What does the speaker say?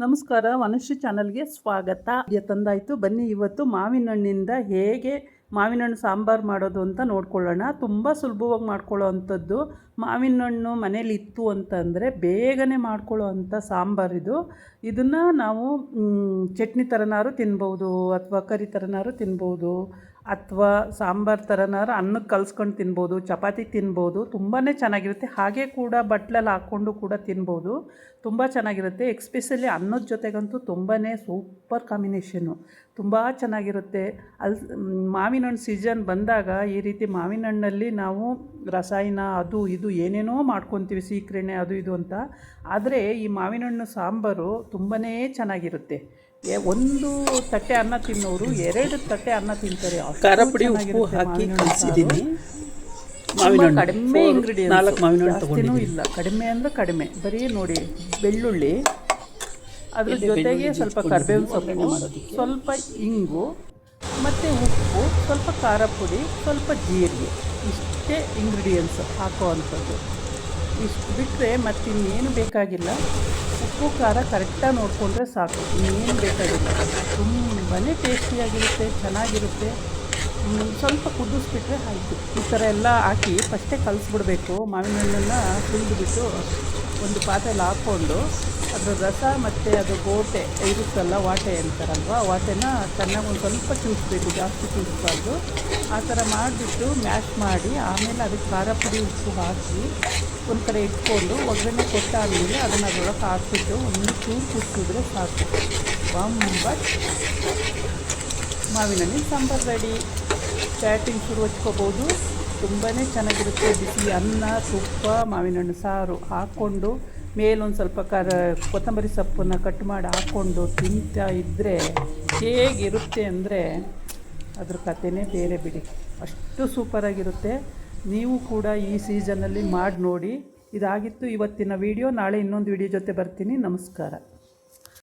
ನಮಸ್ಕಾರ, ವನಶ್ರೀ ಚಾನಲ್ಗೆ ಸ್ವಾಗತ. ತಂದಾಯಿತು, ಬನ್ನಿ ಇವತ್ತು ಮಾವಿನ ಹಣ್ಣಿಂದ ಹೇಗೆ ಮಾವಿನ ಹಣ್ಣು ಸಾಂಬಾರು ಮಾಡೋದು ಅಂತ ನೋಡ್ಕೊಳ್ಳೋಣ. ತುಂಬ ಸುಲಭವಾಗಿ ಮಾಡ್ಕೊಳ್ಳೋ ಅಂಥದ್ದು. ಮಾವಿನ ಹಣ್ಣು ಮನೇಲಿ ಇತ್ತು ಅಂತಂದರೆ ಬೇಗನೆ ಮಾಡ್ಕೊಳ್ಳೋ ಅಂಥ ಸಾಂಬಾರಿದು. ಇದನ್ನು ನಾವು ಚಟ್ನಿ ಥರನಾರು ತಿನ್ಬೋದು, ಅಥವಾ ಕರಿ ಥರನಾರು ತಿನ್ಬೋದು, ಅಥವಾ ಸಾಂಬಾರು ಥರನಾರು ಅನ್ನಕ್ಕೆ ಕಲಿಸ್ಕೊಂಡು ತಿನ್ಬೋದು, ಚಪಾತಿ ತಿನ್ಬೋದು. ತುಂಬಾ ಚೆನ್ನಾಗಿರುತ್ತೆ. ಹಾಗೆ ಕೂಡ ಬಟ್ಲಲ್ಲಿ ಹಾಕ್ಕೊಂಡು ಕೂಡ ತಿನ್ಬೋದು. ತುಂಬ ಚೆನ್ನಾಗಿರುತ್ತೆ. ಎಕ್ಸ್ಪೆಷಲಿ ಅನ್ನದ ಜೊತೆಗಂತೂ ತುಂಬಾ ಸೂಪರ್ ಕಾಂಬಿನೇಷನ್ನು, ತುಂಬ ಚೆನ್ನಾಗಿರುತ್ತೆ. ಮಾವಿನ ಹಣ್ಣು ಸೀಸನ್ ಬಂದಾಗ ಈ ರೀತಿ ಮಾವಿನ ಹಣ್ಣಲ್ಲಿ ನಾವು ರಸಾಯನ ಅದು ಇದು ಏನೇನೋ ಮಾಡ್ಕೊತೀವಿ, ಸೀಕ್ರೆಣ್ಣೆ ಅದು ಇದು ಅಂತ. ಆದರೆ ಈ ಮಾವಿನ ಹಣ್ಣು ಸಾಂಬಾರು ತುಂಬಾ ಚೆನ್ನಾಗಿರುತ್ತೆ. ಒಂದು ತಟ್ಟೆ ಅನ್ನ ತಿನ್ನೋರು 2 ತಟ್ಟೆ ಅನ್ನ ತಿಂತಾರೆ. ಖಾರ ಪುಡಿ ಉಪ್ಪು ಹಾಕಿ ಕಲಿಸಿದ್ದೀನಿ. ಕಡಿಮೆ ಇಂಗ್ರೀಡಿಯೆಂಟ್ಸ್, ಜಾಸ್ತಿನೂ ಇಲ್ಲ, ಕಡಿಮೆ ಅಂದರೆ ಕಡಿಮೆ. ಬರೀ ನೋಡಿ, ಬೆಳ್ಳುಳ್ಳಿ, ಅದ್ರ ಜೊತೆಗೆ ಸ್ವಲ್ಪ ಕರಿಬೇವಿನ ಸೊಪ್ಪು, ಸ್ವಲ್ಪ ಇಂಗು, ಮತ್ತು ಉಪ್ಪು, ಸ್ವಲ್ಪ ಖಾರ ಪುಡಿ, ಸ್ವಲ್ಪ ಜೀರಿಗೆ. ಇಷ್ಟೇ ಇಂಗ್ರೀಡಿಯೆಂಟ್ಸ್ ಹಾಕೋ ಅಂಥದ್ದು. ಇಷ್ಟು ಬಿಟ್ಟರೆ ಮತ್ತಿನ್ನೇನು ಬೇಕಾಗಿಲ್ಲ. ಉಪ್ಪು ಖಾರ ಕರೆಕ್ಟಾಗಿ ನೋಡಿಕೊಂಡ್ರೆ ಸಾಕು, ಇನ್ನೇನು ಬೇಕಾಗಿಲ್ಲ. ತುಂಬಾ ಟೇಸ್ಟಿಯಾಗಿರುತ್ತೆ, ಚೆನ್ನಾಗಿರುತ್ತೆ. ಸ್ವಲ್ಪ ಕುದಿಸ್ಬಿಟ್ರೆ ಆಯಿತು. ಈ ಥರ ಎಲ್ಲ ಹಾಕಿ ಫಸ್ಟೇ ಕಲಿಸ್ಬಿಡ್ಬೇಕು. ಮಾವಿನ ಹಣ್ಣನ್ನು ಸುಲಿದ್ಬಿಟ್ಟು ಒಂದು ಪಾತ್ರೆಯಲ್ಲಿ ಹಾಕ್ಕೊಂಡು ಅದರ ರಸ ಮತ್ತು ಅದು ಗೋಟೆ ಇರುತ್ತಲ್ಲ, ವಾಟೆ ಅಂತಾರಲ್ವ, ವಾಟೆನ ಚೆನ್ನಾಗಿ ಒಂದು ಸ್ವಲ್ಪ ಚೂಸ್ಬೇಕು, ಜಾಸ್ತಿ ಚೂಸ್ಬಾರ್ದು. ಆ ಥರ ಮಾಡಿಬಿಟ್ಟು ಮ್ಯಾಶ್ ಮಾಡಿ ಆಮೇಲೆ ಅದಕ್ಕೆ ಖಾರ ಪುಡಿ ಉಪ್ಪು ಹಾಕಿ ಒಂದು ಕಡೆ ಇಟ್ಕೊಂಡು ಒಗ್ಗರಣೆ ಕೊಟ್ಟಾದಮೇಲೆ ಅದನ್ನು ಅದರೊಳಗೆ ಹಾಕ್ಬಿಟ್ಟು ಒಂದು ಚೂರು ಕುದಿಸಿದ್ರೆ ಸಾಕು. ಬಂಬಟ್ ಮಾವಿನ ಹಣ್ಣಿನ ಸಾಂಬಾರು ರೆಡಿ. ಚಾಟಿಂಗ್ ಶುರು ಹಚ್ಕೋಬೋದು. ತುಂಬಾ ಚೆನ್ನಾಗಿರುತ್ತೆ. ಬಿಸಿ ಅನ್ನ, ತುಪ್ಪ, ಮಾವಿನ ಹಣ್ಣು ಸಾರು ಹಾಕ್ಕೊಂಡು ಮೇಲೊಂದು ಸ್ವಲ್ಪ ಕೊತ್ತಂಬರಿ ಸೊಪ್ಪನ್ನು ಕಟ್ ಮಾಡಿ ಹಾಕ್ಕೊಂಡು ತಿಂತಾ ಇದ್ದರೆ ಹೇಗಿರುತ್ತೆ ಅಂದರೆ ಅದ್ರ ಕಥೆನೇ ಬೇರೆ ಬಿಡಿ, ಅಷ್ಟು ಸೂಪರಾಗಿರುತ್ತೆ. ನೀವು ಕೂಡ ಈ ಸೀಸನಲ್ಲಿ ಮಾಡಿ ನೋಡಿ. ಇದಾಗಿತ್ತು ಇವತ್ತಿನ ವಿಡಿಯೋ. ನಾಳೆ ಇನ್ನೊಂದು ವಿಡಿಯೋ ಜೊತೆ ಬರ್ತೀನಿ. ನಮಸ್ಕಾರ.